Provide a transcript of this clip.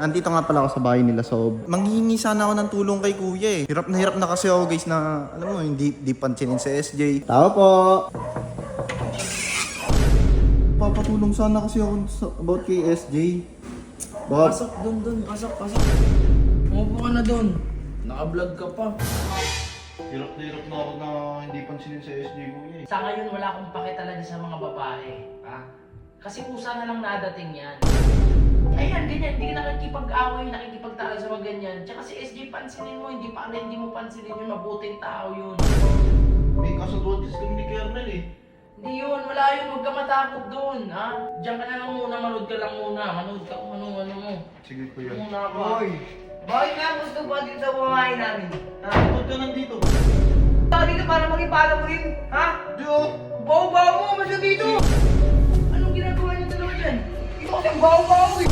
Andito nga pala ako sa bahay nila Sob. Manghihingi sana ako ng tulong kay kuya eh. Hirap na kasi ako guys na, alam mo, hindi pansinin sa SJ. Tao po! Papatulong sana kasi ako about kay SJ. Baka... Pasok dun, pasok. Umupo ka na dun. Naka-vlog ka pa. Hirap na ako na hindi pansinin sa SJ kuya eh. Sa ngayon, wala akong pake talaga sa mga babae. Kasi kusa na lang nadating yan. Ayan, ganyan, hindi ka nakikipag-away, nakikipagtalo sa mga ganyan. Tsaka si SJ, pansinin mo, hindi mo pansinin yun, mabuting tao yun. May kasagutis kami ni Kernel eh. Hindi yun, wala yun, huwag ka matakot doon, ha? Diyan ka na lang muna, manood ka lang muna. Manood ka kung ano mo. Sige kuya. Muna ako. Hoy! Bakit nga gusto ba dito sa bumahay namin? Ba't ka nandito? Tao dito para maging pala mo rin, ha? Diyo! Baw-baw mo, masya dito! Anong ginagawa niyo dalawa dyan? Ito kasi ang baw-baw eh!